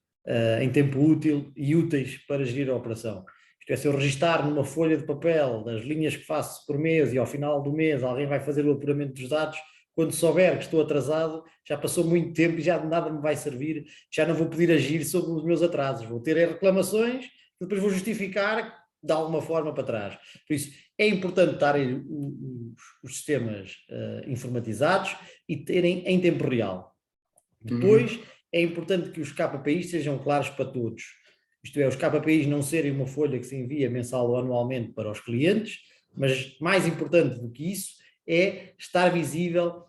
em tempo útil e úteis para gerir a operação. Isto é, se eu registar numa folha de papel as linhas que faço por mês e ao final do mês alguém vai fazer o apuramento dos dados, quando souber que estou atrasado, já passou muito tempo e já de nada me vai servir, já não vou poder agir sobre os meus atrasos, vou ter reclamações, depois vou justificar de alguma forma para trás. Por isso, é importante estarem os sistemas informatizados e terem em tempo real. Depois, é importante que os KPIs sejam claros para todos. Isto é, os KPIs não serem uma folha que se envia mensal ou anualmente para os clientes, mas mais importante do que isso é estar visível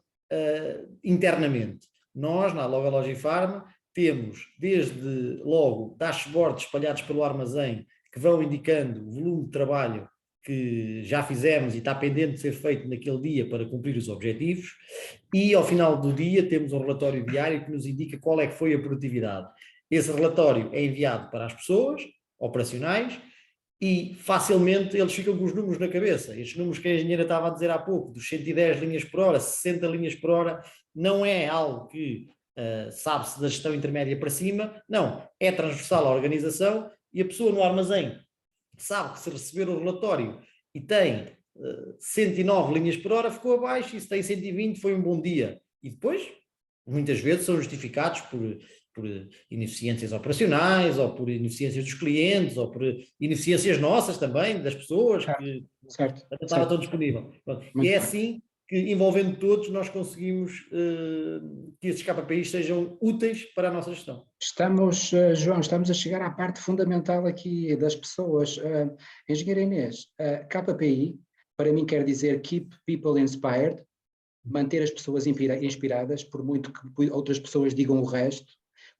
internamente. Nós, na Logologic Farm, temos desde logo dashboards espalhados pelo armazém que vão indicando o volume de trabalho que já fizemos e está pendente de ser feito naquele dia para cumprir os objetivos, e ao final do dia temos um relatório diário que nos indica qual é que foi a produtividade. Esse relatório é enviado para as pessoas operacionais e facilmente eles ficam com os números na cabeça. Estes números que a engenheira estava a dizer há pouco, dos 110 linhas por hora, 60 linhas por hora, não é algo que sabe-se da gestão intermédia para cima, não, é transversal à organização e a pessoa no armazém sabe que se receber o relatório e tem 109 linhas por hora, ficou abaixo, e se tem 120 foi um bom dia. E depois, muitas vezes, são justificados por ineficiências operacionais, ou por ineficiências dos clientes, ou por ineficiências nossas também, das pessoas, que não estava tão disponível. E é assim que, envolvendo todos, nós conseguimos que esses KPIs sejam úteis para a nossa gestão. João, estamos a chegar à parte fundamental aqui das pessoas. Engenheira Inês, KPI, para mim quer dizer Keep People Inspired, manter as pessoas inspiradas, por muito que outras pessoas digam o resto.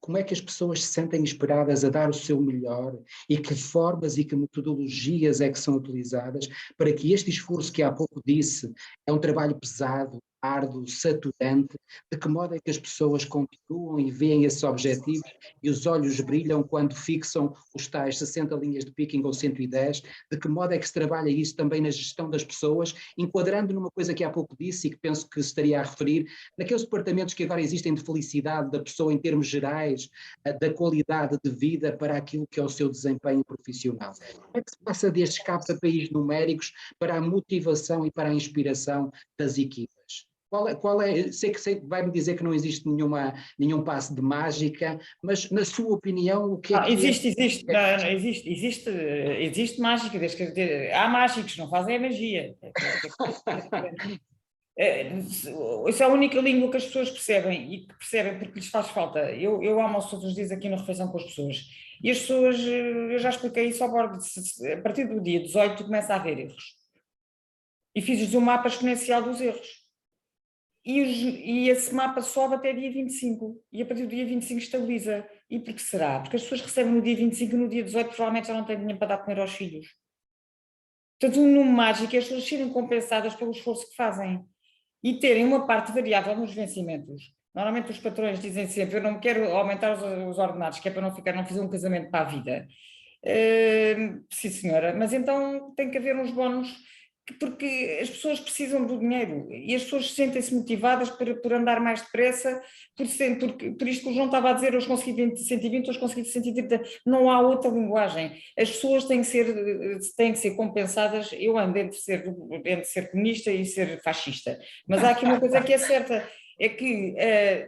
Como é que as pessoas se sentem inspiradas a dar o seu melhor e que formas e que metodologias é que são utilizadas para que este esforço que há pouco disse é um trabalho pesado, árduo, saturante, de que modo é que as pessoas continuam e veem esses objetivos e os olhos brilham quando fixam os tais 60 linhas de picking ou 110, de que modo é que se trabalha isso também na gestão das pessoas, enquadrando numa coisa que há pouco disse e que penso que estaria a referir, naqueles departamentos que agora existem de felicidade da pessoa em termos gerais, da qualidade de vida para aquilo que é o seu desempenho profissional. Como é que se passa destes KPIs numéricos para a motivação e para a inspiração das equipas? Sei que vai-me dizer que não existe nenhum passo de mágica, mas na sua opinião, o que é que existe mágica, há mágicos, não fazem a magia. Isso é a única língua que as pessoas percebem, e que percebem porque lhes faz falta. Eu almoço todos os dias aqui na refeição com as pessoas, e as pessoas, eu já expliquei isso ao bordo, a partir do dia 18 começa a haver erros. E fiz-lhes um mapa exponencial dos erros. E esse mapa sobe até dia 25, e a partir do dia 25 estabiliza. E por que será? Porque as pessoas recebem no dia 25 e no dia 18 provavelmente já não têm dinheiro para dar comer aos filhos. Portanto, um número mágico é as pessoas serem compensadas pelo esforço que fazem e terem uma parte variável nos vencimentos. Normalmente os patrões dizem sempre: eu não quero aumentar os ordenados, que é para não fazer um casamento para a vida. Sim, senhora, mas então tem que haver uns bónus, porque as pessoas precisam do dinheiro e as pessoas sentem-se motivadas por andar mais depressa, por isto que o João estava a dizer: hoje consegui 120, hoje consegui 130, não há outra linguagem. As pessoas têm que ser compensadas. Eu ando entre ser comunista e ser fascista, mas há aqui uma coisa que é certa, é que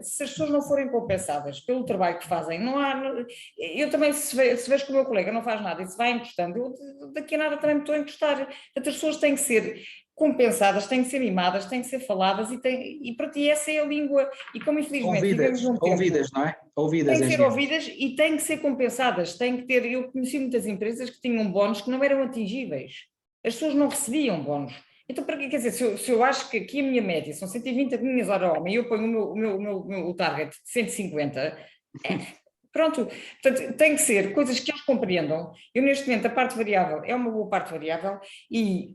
se as pessoas não forem compensadas pelo trabalho que fazem, não há... Eu também, se vejo que o meu colega não faz nada e se vai encostando, eu daqui a nada também me estou a encostar. Portanto, as pessoas têm que ser compensadas, têm que ser mimadas, têm que ser faladas e para ti essa é a língua. E como infelizmente vivemos num tempo... Ouvidas, não é? Ouvidas, têm que ser ouvidas e têm que ser compensadas. Têm que ter... Eu conheci muitas empresas que tinham bónus que não eram atingíveis. As pessoas não recebiam bónus. Então, para quê? Quer dizer, se eu acho que aqui a minha média são 120 linhas hora homem e eu ponho o target de 150, pronto. Portanto, tem que ser coisas que eles compreendam. Eu, neste momento, a parte variável é uma boa parte variável e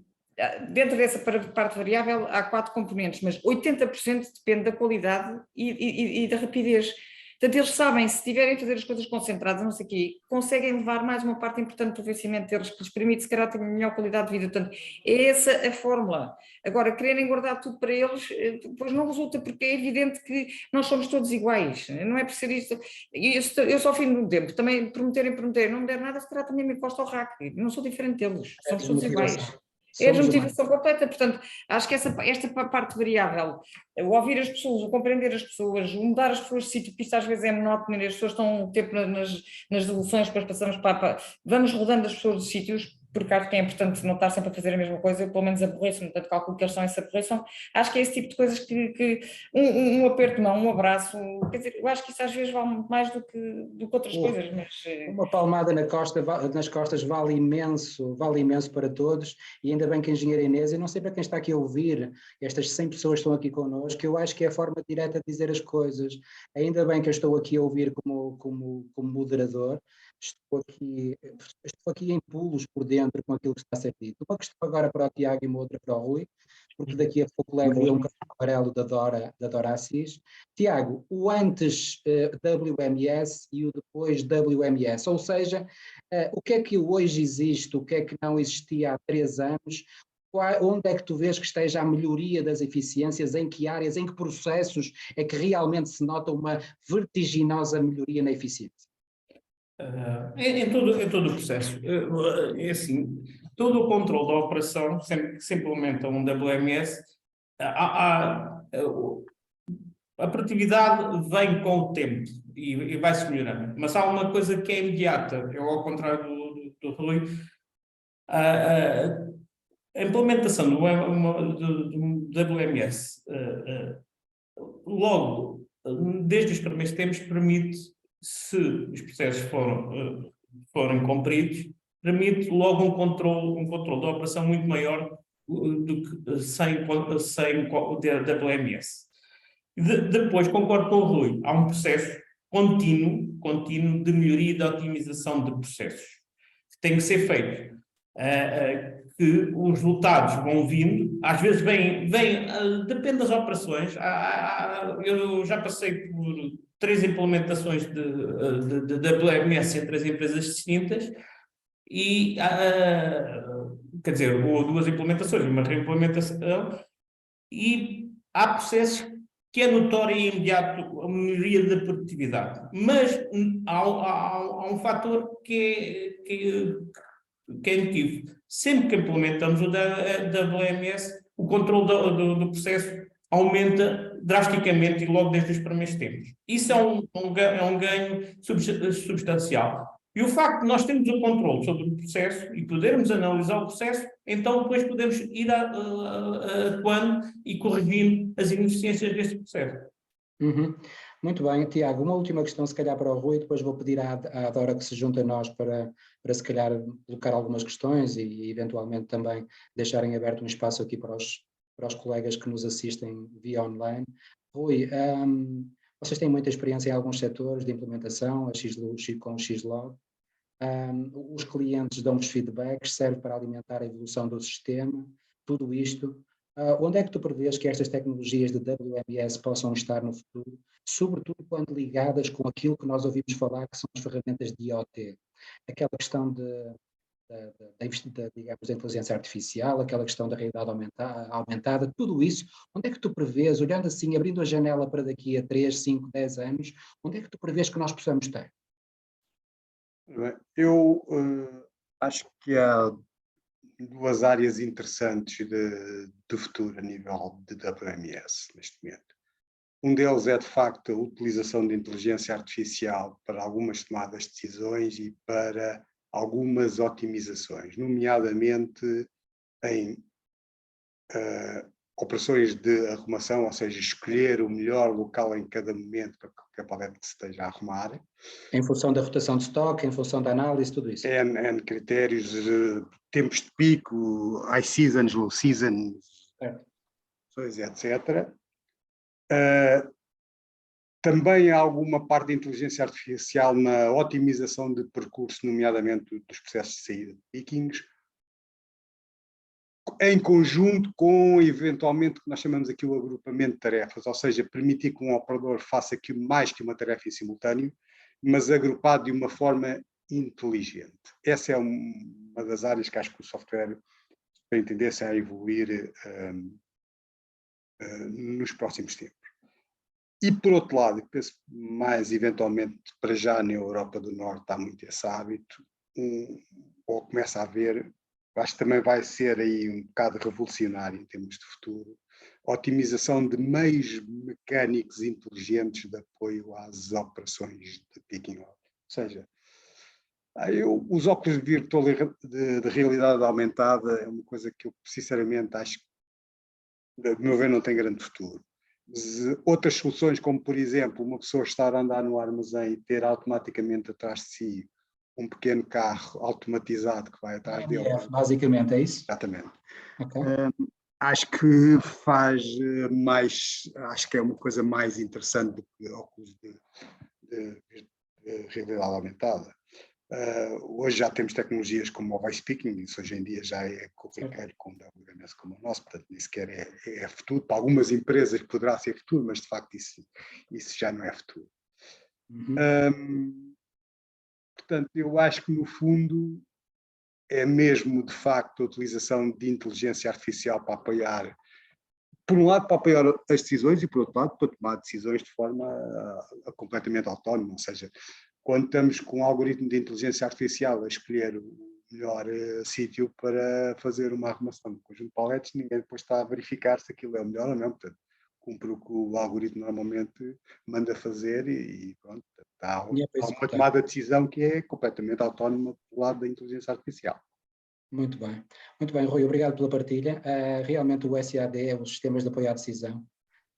dentro dessa parte variável há 4 componentes, mas 80% depende da qualidade e da rapidez. Portanto, eles sabem, se estiverem a fazer as coisas concentradas, não sei o quê, conseguem levar mais uma parte importante do vencimento deles, que lhes permite, se calhar, ter melhor qualidade de vida. Portanto, é essa a fórmula. Agora, quererem guardar tudo para eles, depois não resulta, porque é evidente que nós somos todos iguais. Não é por ser isto. Eu só ao fim do tempo, também prometerem, não me der nada, se calhar também me encosta ao rack. Não sou diferente deles, somos todos iguais. É a desmotivação completa. Portanto, acho que esta parte variável, o ouvir as pessoas, o compreender as pessoas, o mudar as pessoas de sítio, porque isto às vezes é monótono e as pessoas estão um tempo nas devoluções, depois passamos vamos rodando as pessoas dos sítios, porque acho que é importante não estar sempre a fazer a mesma coisa. Eu pelo menos aborreço-me, portanto calculo que eles são se aborreçam. Acho que é esse tipo de coisas que um aperto de mão, um abraço, quer dizer, eu acho que isso às vezes vale muito mais do que outras coisas. Mas... Uma palmada nas costas vale imenso para todos, e ainda bem que a engenheira Inês, eu não sei para quem está aqui a ouvir, estas 100 pessoas que estão aqui connosco, eu acho que é a forma direta de dizer as coisas. Ainda bem que eu estou aqui a ouvir como moderador. Estou aqui em pulos por dentro encontro com aquilo que está a ser dito. Uma questão agora para o Tiago e uma outra para o Rui, porque daqui a pouco levo eu um cartão amarelo da Dora Assis. Tiago, o antes WMS e o depois WMS, ou seja, o que é que hoje existe, o que é que não existia há 3 anos, onde é que tu vês que esteja a melhoria das eficiências, em que áreas, em que processos é que realmente se nota uma vertiginosa melhoria na eficiência? Em todo o processo. É assim, todo o controle da operação, sempre que se implementa um WMS, a produtividade vem com o tempo e vai-se melhorando. Mas há uma coisa que é imediata, eu ao contrário do Rui, a implementação do WMS, logo, desde os primeiros tempos, permite, se os processos forem cumpridos, permite logo um controle da operação muito maior do que sem WMS. Depois, concordo com o Rui, há um processo contínuo de melhoria e de otimização de processos que tem que ser feito. Que os resultados vão vindo, às vezes depende das operações. Eu já passei por 3 implementações de WMS em 3 empresas distintas e, quer dizer, ou 2 implementações, uma reimplementação, e há processos que é notório e imediato a melhoria da produtividade, mas há um fator que é motivo. Sempre que implementamos o WMS, o controle do processo aumenta drasticamente e logo desde os primeiros tempos. Isso é um ganho substancial. E o facto de nós termos o controle sobre o processo e podermos analisar o processo, então depois podemos ir atuando e corrigindo as ineficiências desse processo. Muito bem, Tiago, uma última questão se calhar para o Rui, depois vou pedir à Dora que se junte a nós para se calhar colocar algumas questões e eventualmente também deixarem aberto um espaço aqui para os colegas que nos assistem via online. Rui, vocês têm muita experiência em alguns setores de implementação, com o Xlog. Os clientes dão-vos feedbacks, serve para alimentar a evolução do sistema, tudo isto. Onde é que tu prevês que estas tecnologias de WMS possam estar no futuro, sobretudo quando ligadas com aquilo que nós ouvimos falar, que são as ferramentas de IoT? Aquela questão digamos, da inteligência artificial, aquela questão da realidade aumentada, tudo isso, onde é que tu prevês, olhando assim, abrindo a janela para daqui a 3, 5, 10 anos, onde é que tu prevês que nós possamos ter? Eu acho que há 2 áreas interessantes de futuro a nível de WMS neste momento. Um deles é, de facto, a utilização de inteligência artificial para algumas tomadas de decisões e para algumas otimizações, nomeadamente em operações de arrumação, ou seja, escolher o melhor local em cada momento para que a paleta se esteja a arrumar. Em função da rotação de estoque, em função da análise, tudo isso. N critérios, tempos de pico, high seasons, low seasons, etc. Também há alguma parte de inteligência artificial na otimização de percurso, nomeadamente dos processos de saída de pickings, em conjunto com, eventualmente, o que nós chamamos aqui o agrupamento de tarefas, ou seja, permitir que um operador faça mais que uma tarefa em simultâneo, mas agrupado de uma forma inteligente. Essa é uma das áreas que acho que o software tem tendência a evoluir nos próximos tempos. E, por outro lado, penso mais eventualmente, para já na Europa do Norte há muito esse hábito, ou começa a haver, acho que também vai ser aí um bocado revolucionário em termos de futuro, a otimização de meios mecânicos inteligentes de apoio às operações de picking out. Ou seja, os óculos de realidade aumentada é uma coisa que eu sinceramente acho que, de meu ver, não tem grande futuro. Outras soluções, como por exemplo, uma pessoa estar a andar no armazém e ter automaticamente atrás de si um pequeno carro automatizado que vai atrás dele. Basicamente, é isso? Exatamente. Okay. Acho que acho que é uma coisa mais interessante do que óculos de realidade aumentada. Hoje já temos tecnologias como o voice speaking, isso hoje em dia já é corriqueiro com o WMS como o nosso, portanto nem sequer é futuro. Para algumas empresas poderá ser futuro, mas de facto isso já não é futuro. Portanto, eu acho que no fundo é mesmo de facto a utilização de inteligência artificial para apoiar, por um lado para apoiar as decisões e por outro lado para tomar decisões de forma completamente autónoma, ou seja, quando estamos com um algoritmo de inteligência artificial a escolher o melhor sítio para fazer uma arrumação de conjunto de paletes, ninguém depois está a verificar se aquilo é o melhor ou não, portanto, cumpre o que o algoritmo normalmente manda fazer e pronto, há uma tomada de decisão que é completamente autónoma do lado da inteligência artificial. Muito bem, Rui, obrigado pela partilha. Realmente o SAD, os sistemas de apoio à decisão,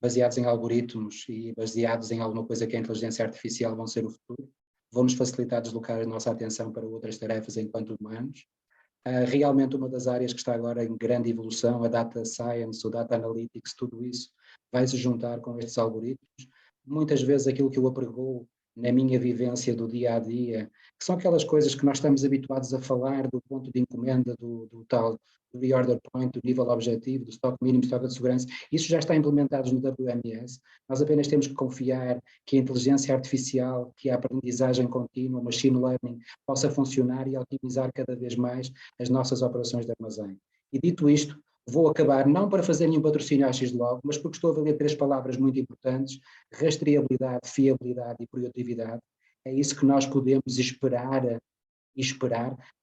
baseados em algoritmos e baseados em alguma coisa que é a inteligência artificial, vão ser o futuro. Vão-nos facilitar deslocar a nossa atenção para outras tarefas enquanto humanos. Realmente uma das áreas que está agora em grande evolução, a data science, o data analytics, tudo isso vai se juntar com estes algoritmos. Muitas vezes aquilo que eu aprego na minha vivência do dia a dia, que são aquelas coisas que nós estamos habituados a falar do ponto de encomenda, do tal do reorder point, do nível objetivo, do estoque mínimo, estoque de segurança, isso já está implementado no WMS. Nós apenas temos que confiar que a inteligência artificial, que a aprendizagem contínua, o machine learning, possa funcionar e otimizar cada vez mais as nossas operações de armazém. E dito isto, vou acabar, não para fazer nenhum patrocínio à Xlog, mas porque estou a ler 3 palavras muito importantes: rastreabilidade, fiabilidade e produtividade. É isso que nós podemos esperar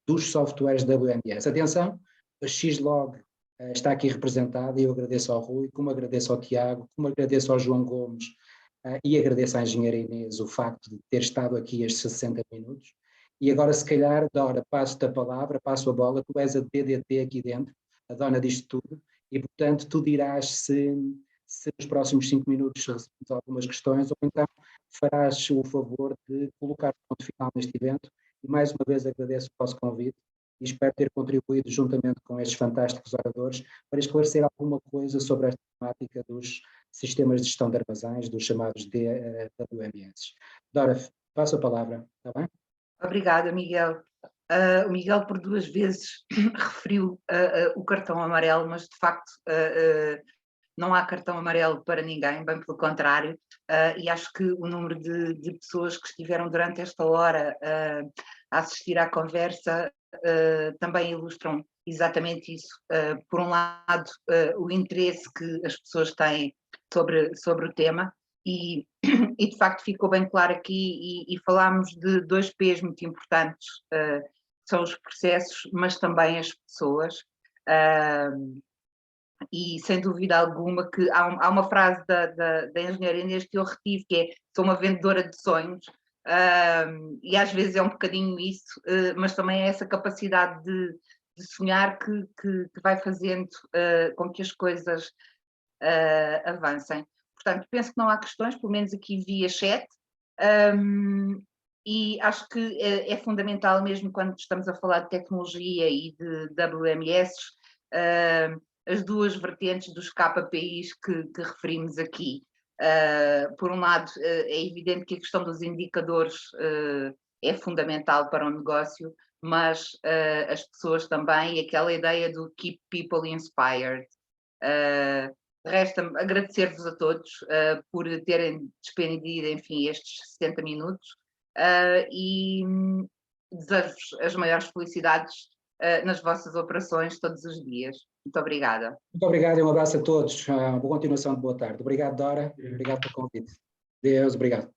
dos softwares WMS. Atenção, a Xlog está aqui representada e eu agradeço ao Rui, como agradeço ao Tiago, como agradeço ao João Gomes e agradeço à engenheira Inês o facto de ter estado aqui estes 60 minutos. E agora, se calhar, Dora, passo-te a palavra, passo a bola, tu és a DDT aqui dentro, a dona disto tudo, e portanto tu dirás se nos próximos 5 minutos recebemos algumas questões ou então farás o favor de colocar o ponto final neste evento. E mais uma vez agradeço o vosso convite e espero ter contribuído juntamente com estes fantásticos oradores para esclarecer alguma coisa sobre esta temática dos sistemas de gestão de armazéns, dos chamados WMS. Dora, passo a palavra, está bem? Obrigada, Miguel. O Miguel por 2 vezes referiu o cartão amarelo, mas de facto não há cartão amarelo para ninguém, bem pelo contrário, e acho que o número de pessoas que estiveram durante esta hora a assistir à conversa também ilustram exatamente isso. Por um lado, o interesse que as pessoas têm sobre o tema, e de facto ficou bem claro aqui, e falámos de 2 P's muito importantes, são os processos, mas também as pessoas. E sem dúvida alguma que há uma frase da engenheira Inês que eu retive, que é: sou uma vendedora de sonhos, e às vezes é um bocadinho isso, mas também é essa capacidade de sonhar que vai fazendo com que as coisas avancem. Portanto, penso que não há questões, pelo menos aqui via chat, e acho que é fundamental mesmo quando estamos a falar de tecnologia e de WMS, as 2 vertentes dos KPIs que referimos aqui. Por um lado, é evidente que a questão dos indicadores é fundamental para o negócio, mas as pessoas também, e aquela ideia do keep people inspired. Resta-me agradecer-vos a todos por terem despendido, enfim, estes 60 minutos, e desejo-vos as maiores felicidades nas vossas operações todos os dias. Muito obrigada. Muito obrigado e um abraço a todos. Boa continuação de boa tarde. Obrigado, Dora. Obrigado pelo convite. Deus, obrigado.